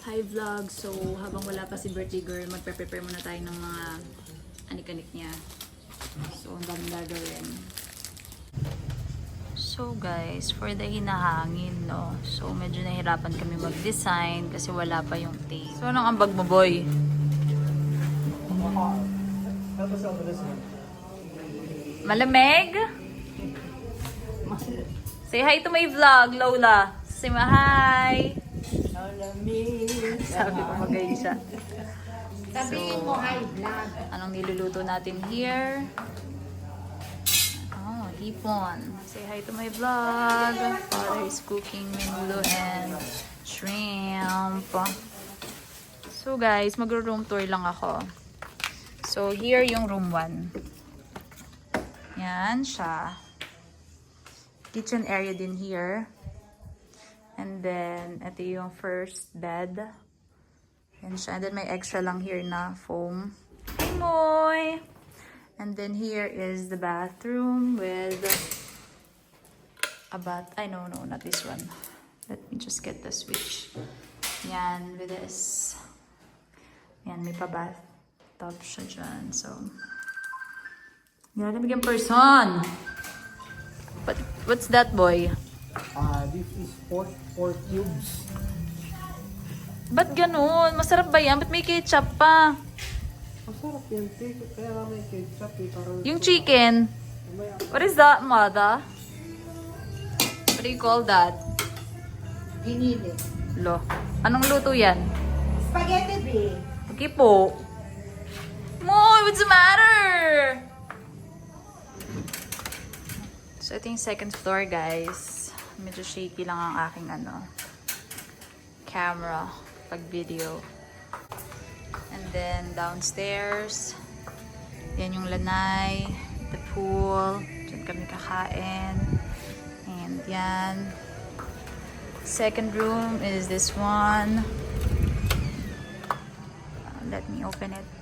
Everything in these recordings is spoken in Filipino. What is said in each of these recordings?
Hi vlog! So, habang wala pa si birthday girl, magpe-prepare muna tayo ng mga anik-anik niya. So, ang daming gagawin. So guys, for the hinahangin, no? So, medyo nahirapan kami mag-design kasi wala pa yung tape. So, anong ambag mo, boy? Malamig? Say hi to my vlog, Lola. Say hi! Sabi ko magaling siya. Sabihin mo, hi vlog. Anong niluluto natin here? Oh, hipon. Say hi to my vlog. Father is cooking menudo and shrimp. So guys, magro-room tour lang ako. So here yung room 1. Yan siya. Kitchen area din here. And then, ito yung first bed. Yan siya. And then, may extra lang here na foam. Hi, Moy! And then, here is the bathroom with a bath. Ay, no, not this one. Let me just get the switch. Yan, with this. Yan, may pa-bathtub siya dyan. So, yan, nabigyan person! What's that, boy? This is pork cubes. Ba't ganun? Masarap ba yan? Ba't may ketchup pa? Masarap yan, te. Kaya nga may ketchup eh. Parang Yung chicken. What is that, mother? What do you call that? Ginili. Lo. Anong luto yan? Spaghetti bee. Okay po. Moy, what's the matter? So, ito yung second floor, guys. Medyo shaky lang ang aking camera pag video. And then, downstairs, yan yung lanay, the pool, dyan kami kakain. And yan. Second room is this one. Let me open it.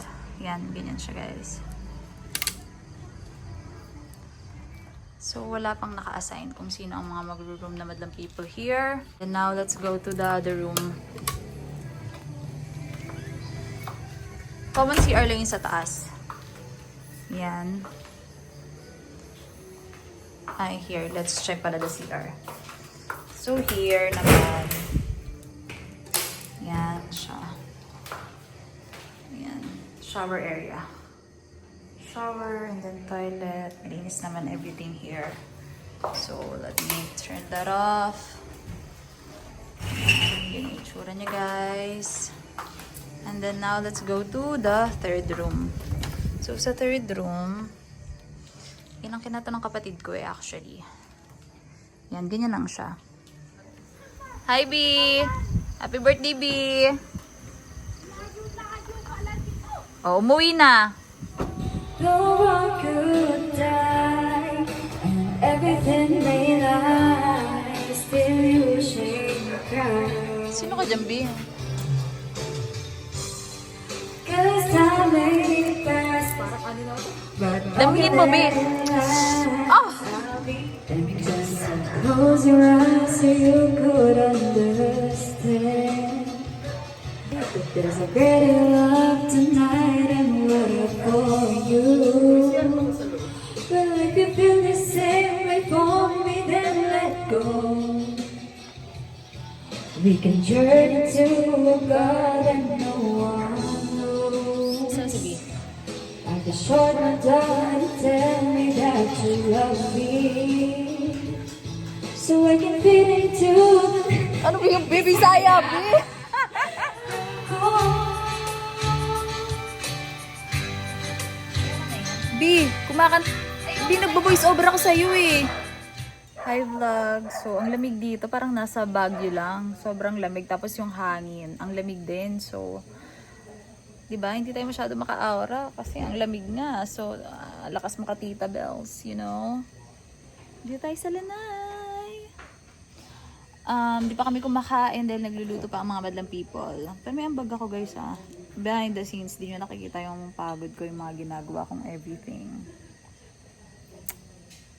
Yan, ganyan siya, guys. So, wala pang naka-assign kung sino ang mga mag-room na madlang people here. And now, let's go to the other room. Common CR lang yung sa taas. Yan. Ay, here. Let's check pala the CR. So, here naman. Yan siya. Yan. Shower area. Shower and then toilet. Malinis naman everything here. So, let me turn that off. Yan yung itsura niya, guys. And then now, let's go to the third room. So, sa third room, yun ang kinato ng kapatid ko actually. Yan, ganyan lang siya. Hi, B! Happy birthday, B! Oh, umuwi na. No one could die, and everything they lie. Still you shake and cry. Sino ka dyan, B? Cause time may pass, but Damihin mo, B. Oh! just close your eyes so you could understand. There's a greater love tonight and we're for you. Well, if you feel the same way for me, then let go. We can journey to a garden no one knows. Like a short Madonna, tell me that you love me, so I can fit into the Ano ba yung baby saya, B? B, B, nagbo-voice over ako sa'yo eh. Hi vlog. So, ang lamig dito, parang nasa Baguio lang. Sobrang lamig. Tapos yung hangin, ang lamig din. So, di ba, hindi tayo masyado maka-aura kasi ang lamig nga. So, lakas makatita bells, you know. Dito tayo sa lanay. Di pa kami kumakain dahil nagluluto pa ang mga madlang people. Pero may ambag ako, guys, behind the scenes, di nyo nakikita yung pagod ko, yung mga ginagawa kong everything.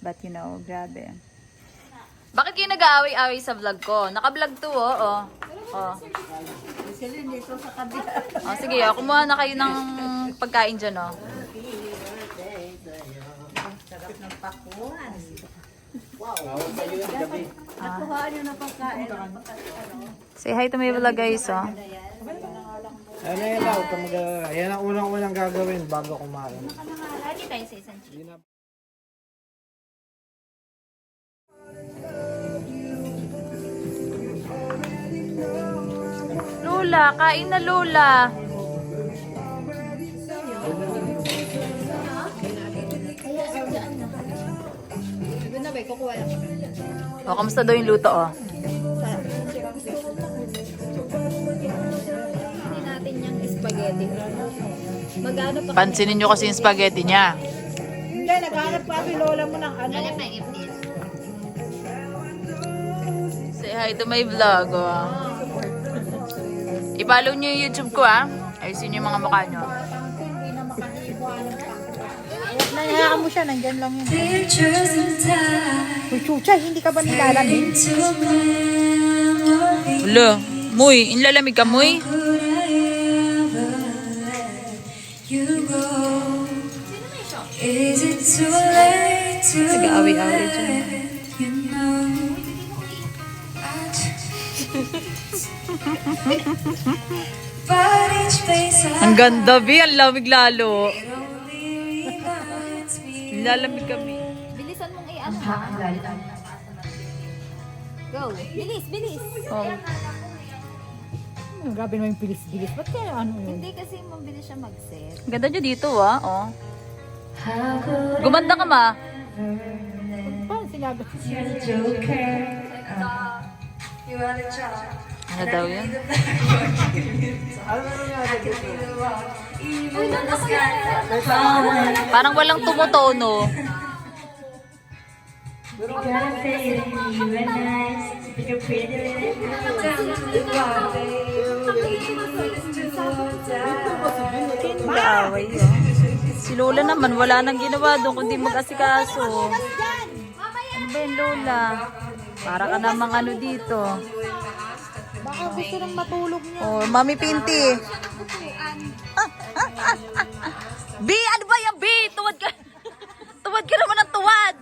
But you know, grabe. Bakit kayo nag-aaway-aaway sa vlog ko? Naka-vlog to, oh. Oh. Sila dito sa kabila. Oh, sige, oh, kumuha na kayo ng pagkain dyan, oh. Sarap ng pakuan. Say hi to my vlog, guys, oh. Ano yan lang, yan ang unang-unang gagawin bago kumain. Lagi tayo sa isang Lola, kain na, Lola. Oh, kamusta daw yung luto, oh? natin yung spaghetti. Magano pa Pansinin nyo kasi yung spaghetti niya. Hindi, naghanap pa si Lola mo ng ano. Say hi to my vlog, oh. I-follow nyo yung YouTube ko, ah. Ayusin nyo yung mga mukha nyo. Hindi na makahiwa ng Nahihayaan mo siya, nandyan lang yun. pictures in time Uy, Chucha, hindi ka ba nilalamig? into memory. Wala. Muy, inlalamig ka, Muy? Could I ever let you go? Is it too late to Nag-aaway-aaway dyan. let you know? But each place I Ang ganda, Bi. Ang lamig lalo. it only reminds me Nilalamig kami. Bilisan mong i-ano ha? Go. Bilis, bilis. Oh. Grabe naman yung bilis-bilis. Ba't kaya ano yun? Hindi kasi mabilis siya mag-set. Ang ganda nyo dito, ah. Oh. How could Gumanda ka, ma. Paano sinabi? you're the joker? You are the joker. Ano daw yun? Uy, doon ako yan. Parang walang tumutono. Nag-aaway, oh. Si Lola naman, wala nang ginawa doon kundi mag-asikaso. Ano ba yun, Lola? Para ka namang ano dito. Baka gusto nang matulog niya. Oh, Mami Pinti. B, ano ba yan, B? Tuwad ka. Tuwad ka naman ng tuwad.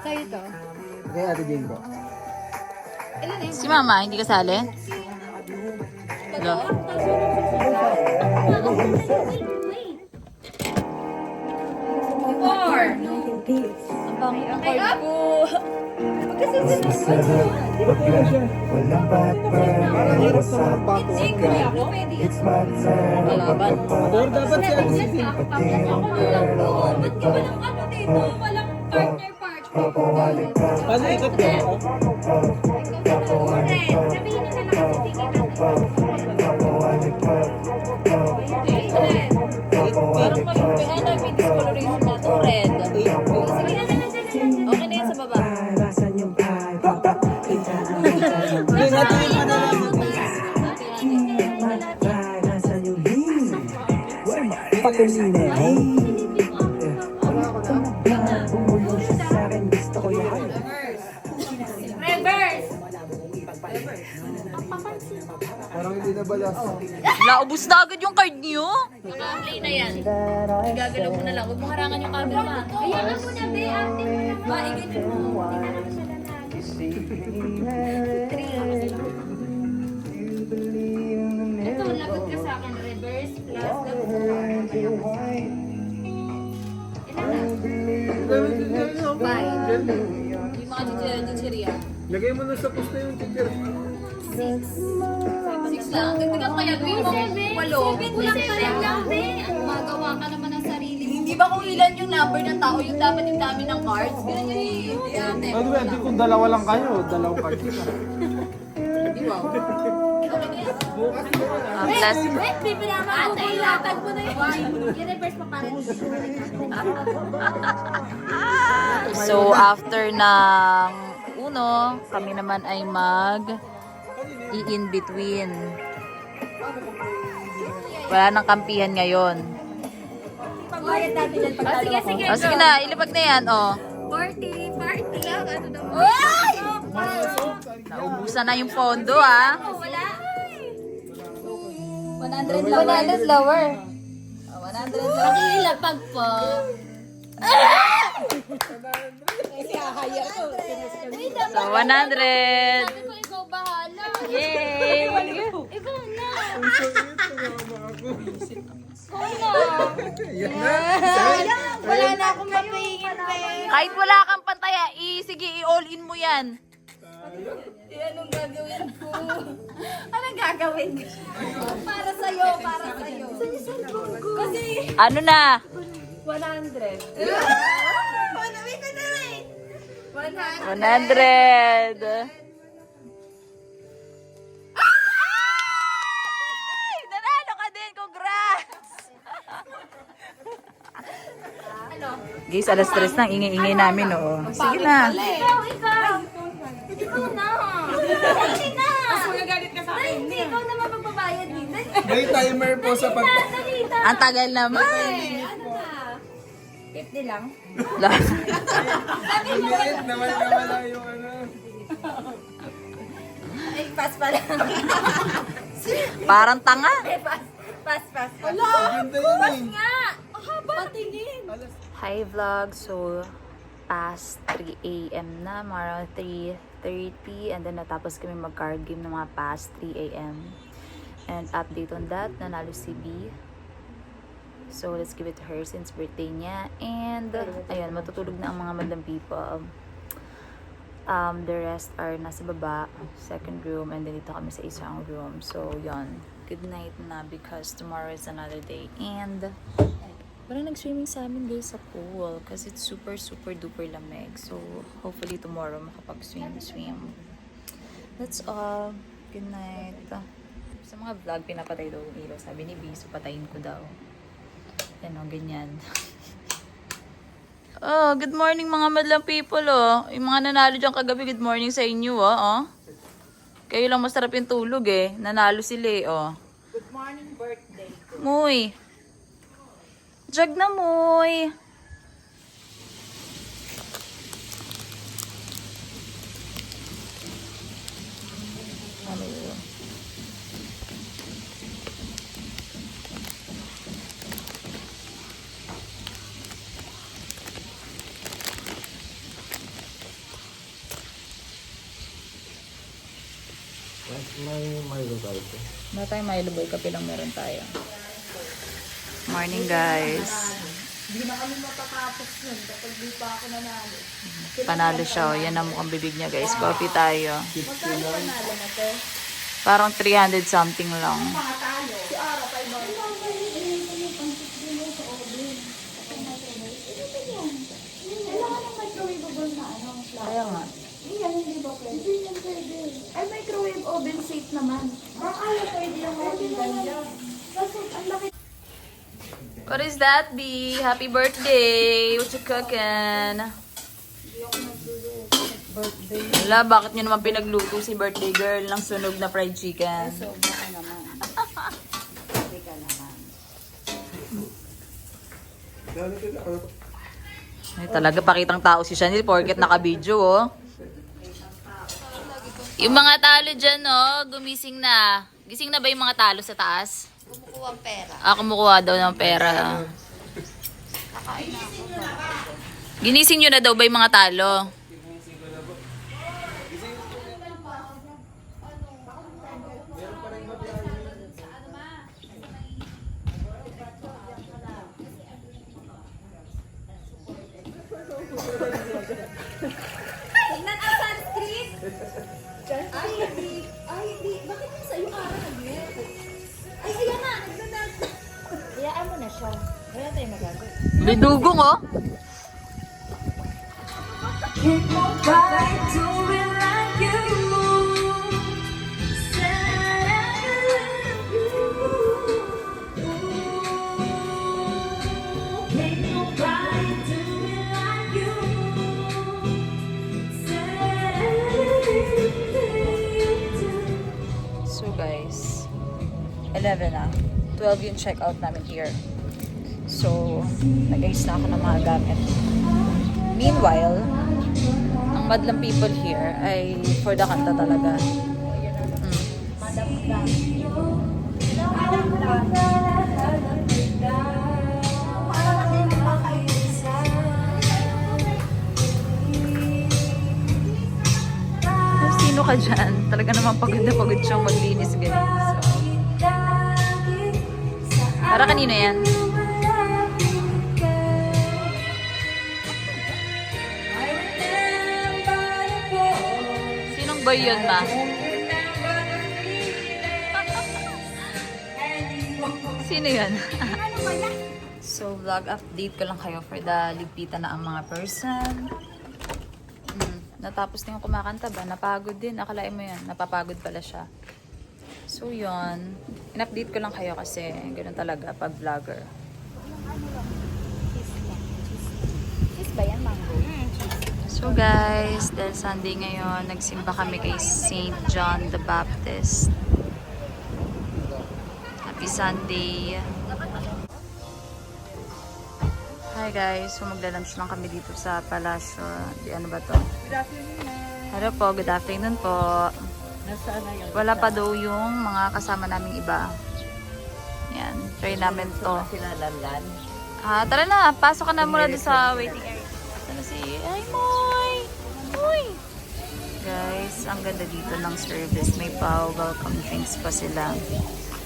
Sa'yo to. Okay, Ate Jane po. Si Mama, hindi kasali? Hello? Ang bangi ang card ko. Parang hirap sa mga bato. Kalaban. Or dapat si Ate Jane. Paano ikot din ako? Parang may ano, may discoloration na to, red. Okay na yan sa baba. Hindi natin yung panalangin. Parang hindi na balas. Naubos na agad yung card niyo. Naka-play na yan. Igagalaw mo na lang. Huwag mo harangan yung camera, ma. Ayan na muna, be. Ate mo na. Ma, igilin mo. Ito, lagot ka sa akin. Reverse plus lagot ka. Ilan na? Five. Yung mga chichirya. Lagay mo na sa post na yung teacher. 6 lang. Dagdagan kaya gawin mo. 8. Kulang ka lang, be. Magawa ka naman ng sarili mo. Hindi ba kung ilan yung number ng tao, yung dapat yung dami ng cards? Ganun yun eh. Hindi ate. Ano ba, di kung dalawa lang kayo, dalawang card ka. Di ba? Plus, Wait, baby naman ako. Ate, ilatag mo na yun. I-reverse mo para so after ng uno, kami naman ay in between. Wala nang kampihan ngayon. Pagbayad natin yan. Sige na, ilipag na yan, oh. Party! Ano daw? Uy! Naubusan na yung pondo, ah. Wala! 100 lower. 100 lower. Pakilapag po. Kasi ahaya ko. So, 100. Sabi ko, ikaw bahala. Yay! Ikaw na. Yan na. Wala na akong mapingin pa eh. Kahit wala kang pantaya, sige, i-all in mo yan. Anong gagawin ko? Anong gagawin ko? Para sa'yo, para sa'yo. Kasi, Ano na? 100. Wait na rin. 100. 100. Ay! Nanalo ka din! Congrats! Guys, alas 3 nang ingay-ingay namin, oo. Sige na. Ikaw. Ikaw na. Dali na. Mas magagalit ka sa akin. Hindi, ikaw naman magbabayad dito. May timer po sa pag... Dali na. Ang tagal naman. Ano na? 50 lang? Liit naman nawala yung ano. Ay, pass pa lang. Parang tanga. Pass. Ganda yun eh. Nga. Ang haba. Patingin. Hi vlog, so past 3 a.m. na, around 3:30, and then natapos kami mag-card game ng mga past 3 a.m. And update on that, nanalo si B. So let's give it to her since birthday niya. And ayun, matutulog na ang mga madam people. The rest are nasa baba, second room, and then dito kami sa isang room. So yun, good night na because tomorrow is another day. And parang nag-swimming sa amin guys sa pool kasi it's super duper lamig. So hopefully tomorrow makapag-swim. That's all. Good night. Sa mga vlog, pinapatay daw yung ilaw. Sabi ni B, so patayin ko daw. Yan o, ganyan. Oh, good morning mga madlang people, oh. Yung mga nanalo dyan kagabi, good morning sa inyo, oh. Kayo lang masarap yung tulog, eh. Nanalo sila, eh, oh. Good morning, birthday ko. Muy. Jag na, Muy. Ano yun? May lugar ito. Wala tayong Milo Boy, kape lang meron tayo. Morning guys. Hindi na kami matatapos nun kapag di pa ako nanalo. Panalo siya, oh. Yan ang mukhang bibig niya guys. Coffee tayo. Magkano panalo na to? Parang 300 something lang. Mga talo. Si Ara pa iba. Kaya nga. Ay, microwave oven safe naman. Ay, pwede yung oven ganda. Kasi, ang laki. What is that, B? Happy birthday! What you cooking? Birthday. Wala, bakit nyo naman pinagluto si birthday girl ng sunog na fried chicken? Sobra ka naman. Hindi ka naman. Ay, talaga, pakitang tao si Chanel porket naka-video, oh. Yung mga talo dyan, oh, gumising na. Gising na ba yung mga talo sa taas? Kumukuha ang pera. Kumukuha daw ng pera. Ginising nyo na daw ba yung mga talo? Tignan ang sunscreen. Ay, hindi. Bakit yung sa'yo araw nag-net? Ay, ayan na. Nagdanag. Hayaan mo na siya. Wala tayo magagawa. May dugong, oh. Can't nobody do it like you. Said I love you. Can't nobody do it like you. Said I love you. So guys, 11 na. 12 yung check-out namin here. So, nag-ayos na ako ng mga gamit. Meanwhile, ang madlang people here ay for the kanta talaga. Sino ka dyan? Talaga naman pagod na pagod siyang maglinis, guys. Para kanino yan? Sinong boy yun, ma? Sino yun? So, vlog update ko lang kayo for the ligpitan na ang mga person. Natapos na yung kumakanta ba? Napagod din. Akalain mo yan. Napapagod pala siya. So, yun. In-update ko lang kayo kasi ganoon talaga pag vlogger. Cheese ba yan, mango? So, guys, dahil Sunday ngayon, nagsimba kami kay St. John the Baptist. Happy Sunday! Hi guys, so magla-lunch lang kami dito sa Palasyo. Di ano ba to? Good afternoon, Hello po, good afternoon po. Nasaan na yun? Wala pa daw yung mga kasama naming iba. Yan, try namin to. Sila Lanlan. Tara na, pasok ka na muna doon sa waiting area. Ano si, ay Moy! Moy! Guys, ang ganda dito ng service. May welcome drinks pa sila.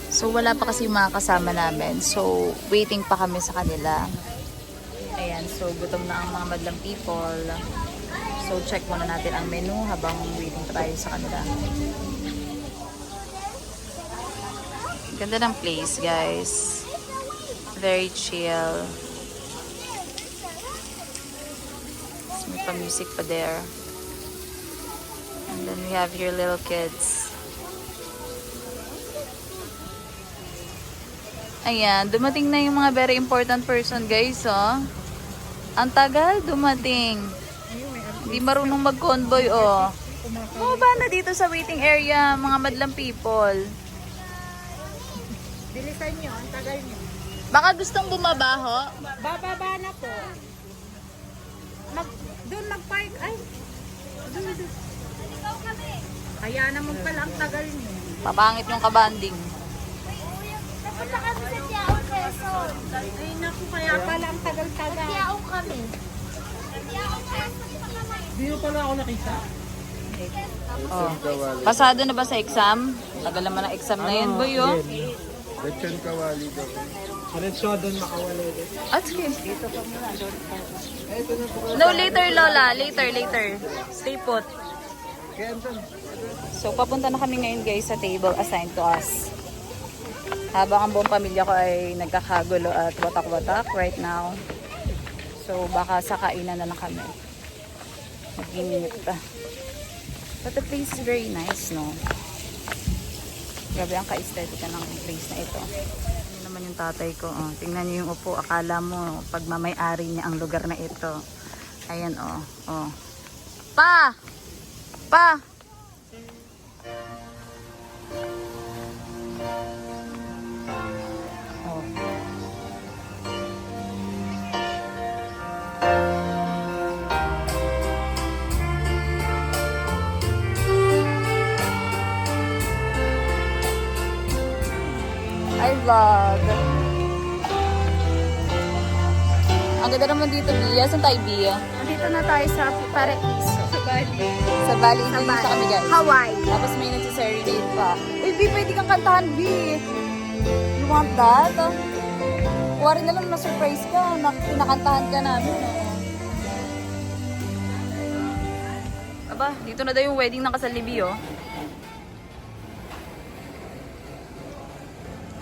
So wala pa kasi yung mga kasama namin. So waiting pa kami sa kanila. Ayan, so gutom na ang mga madlang people. So check muna natin ang menu habang waiting pa tayo sa kanila. Ganda ng place, guys. Very chill. So, may pa-music pa there. And then we have your little kids. Ayan, dumating na yung mga very important person, guys, oh. Ang tagal dumating. Hindi marunong mag-convoy, oh. Bumaba na dito sa waiting area, mga madlang people. Bilisan nyo, ang tagal nyo. Baka gustong bumaba, ho? Bababa na po. Doon mag-park. Ay, doon. Kaya naman pala ang tagal nyo. Papangit yung kabanding. Napunta kami sa Tiaon, Quezon. Ay, naku, kaya pala ang tagal-tagal. Tiaon kami. Di mo pala ako nakita. Oh. Pasado na ba sa exam? Tagal naman ang exam na yan, boy, oh. Lechon kawali daw. Diretso doon makawali. Ah, sige. No, later, Lola. Later. Stay put. Kaya Anton. So, papunta na kami ngayon, guys, sa table assigned to us. Habang ang buong pamilya ko ay nagkakagulo at watak-watak right now. So, baka sa kainan na lang kami. Mag-init pa. But the place is very nice, no? Grabe ang ka-aesthetica ng place na ito. Ano naman yung tatay ko, oh. Tingnan niyo yung upo. Akala mo, pagmamay-ari niya ang lugar na ito. Ayan, oh. Oh. Pa! Pa! Oh. I vlog. Ang ganda naman dito, Bia. Saan tayo, Bia? Nandito na tayo sa Paraiso. Sa Bali. Indonesia kami, guys. Hawaii. Tapos may nagsiserenade pa. Uy, B, pwede kang kantahan, B. You want that? Kuwari na lang na-surprise ka. Nakantahan ka namin. Aba, dito na daw yung wedding ng kasal ni B, oh.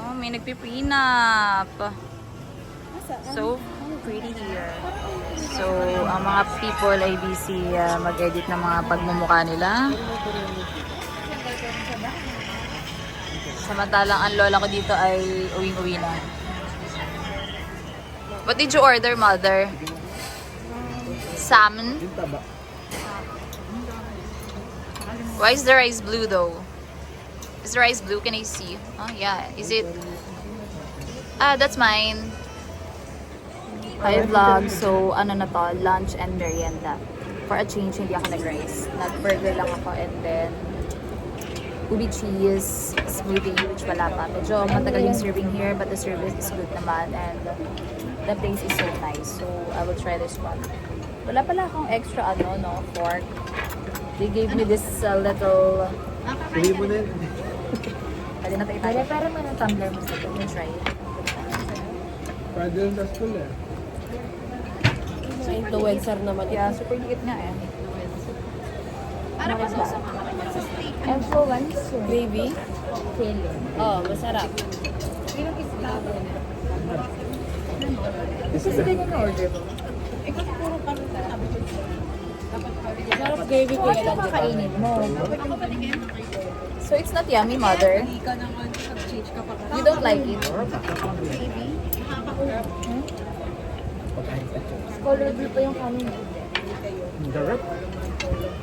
Oh, may nagpiprenup. So pretty here. So, ang mga people ay busy mag-edit ng mga pagmumukha nila. Samantalang ang lola ko dito ay uwing-uwi na. What did you order, mother? Salmon? Why is the rice blue though? Is the rice blue? Can I see? Oh yeah. Is it? Ah, that's mine. Hi vlog. So, ano na to, lunch and merienda. For a change, hindi ako nag-rice. Nag-burger lang ako and then ubi cheese, smoothie, which wala pa. Medyo matagal yung serving here, but the service is good naman and the place is so nice. So, I will try this one. Wala pala akong extra fork. They gave me this little... Hindi mo na yun. Pwede na tayo tayo. Pero may tumbler mo sa ito. Try it. Pwede yung sa school eh. Sa influencer naman. Yeah, super liit nga eh. Para pa sa steak. Influencer. Baby? Oh, masarap. Kasi ganyan na order mo. Masarap gravy ko yan. Kakainin mo. So it's not yummy, mother? You don't like it? Color blue pa yung kanin. Darap.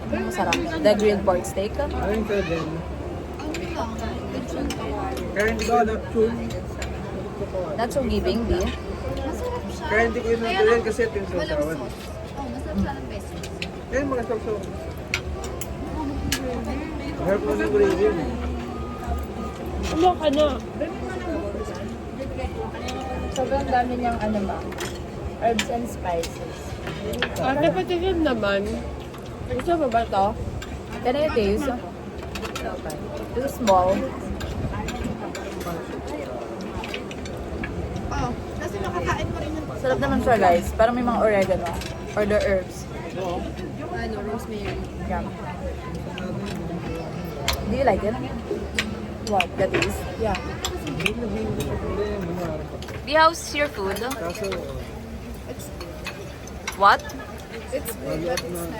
Masarap. The grilled pork steak. Ayun ka din. Kaya hindi ko alam tune. Not so giving, di? Kaya hindi ko yun natuloy kasi ito yung sausawan. Oh, masarap siya ng beses. Kaya mga sausaw. Harap mo ng gravy. Ano ka na? Sobrang dami niyang herbs and spices. Ate, patikim naman. Gusto mo ba to? Can I taste? This is small. Oh, kasi makakain mo rin ng Sarap naman siya, guys. Parang may mga oregano. Or the herbs. rosemary. Yeah. Do you like it? What? The taste? Yeah. Di, how's your food? Kaso, What? It's good, but it's not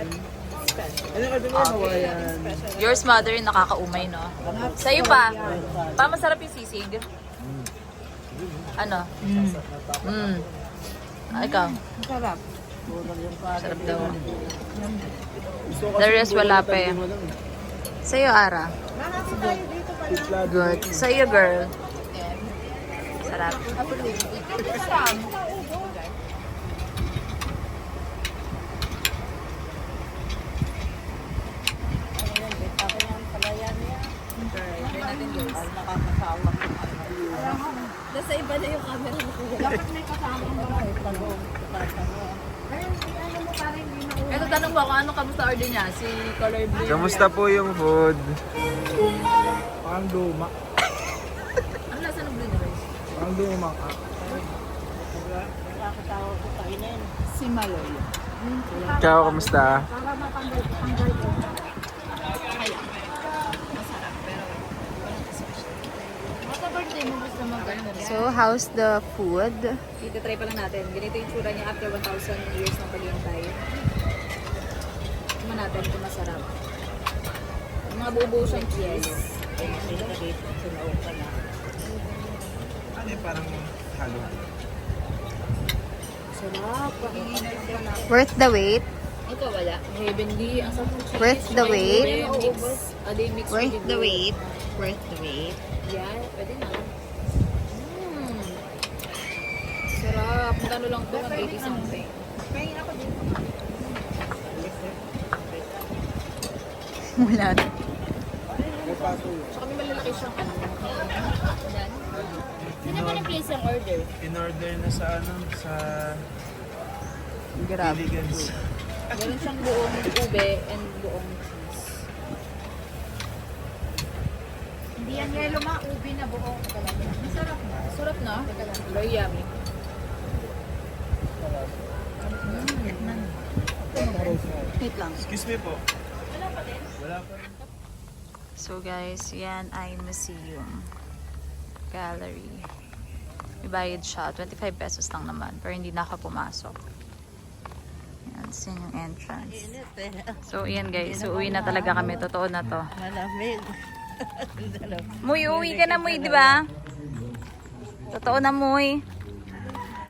special. ano ka din Hawaiian? Yours, mother, nakakaumay, no? Sa'yo pa. Pa, masarap yung sisig. Ano? Ah, ikaw? Masarap. Sarap daw. The rest wala pa eh. Sa'yo, Ara? Good. Sa'yo, girl? Sarap. Nasa iba na yung camera mo. Dapat may kasama mo. Ito, tanong mo kung anong kamusta order niya? Si Color Blue. Kamusta po yung food? Parang luma. Ano lasa ng blue rice? Parang luma ka. Si Maloy. Ikaw, kamusta? So, how's the food? Dito try pa lang natin. Ganito yung tsura niya after 1,000 years ng paghihintay. Tingnan natin kung masarap. Mga buo-buo siyang cheese. Ano yung parang halo? Sarap. Worth the wait. Ito wala. Heavenly. Ang sarap ng cheese. Worth the wait. They mix Worth with the it. wait. Worth the wait. Yeah, pwede na. Sarap. Magkano lang ito? 80 something. Wala na. Tsaka may malalaki siyang ano. Sino ba na-place yung order? In-order na sa sa Grabe. Illigans. Meron siyang buong ube and buong cheese. Hindi yan yelo ma, ubi na buong talaga. Masarap na. Sarap na. Very yummy. Excuse me po. Wala pa rin. So guys, yan ay museum. Gallery. May bayad siya. 25 pesos lang naman. Pero hindi na ako pumasok. Yan, yun yung entrance. So, yan guys. So, uwi na talaga kami. Totoo na to. Malamig. Muy, uwi ka na, Muy, di ba? Totoo na, Muy.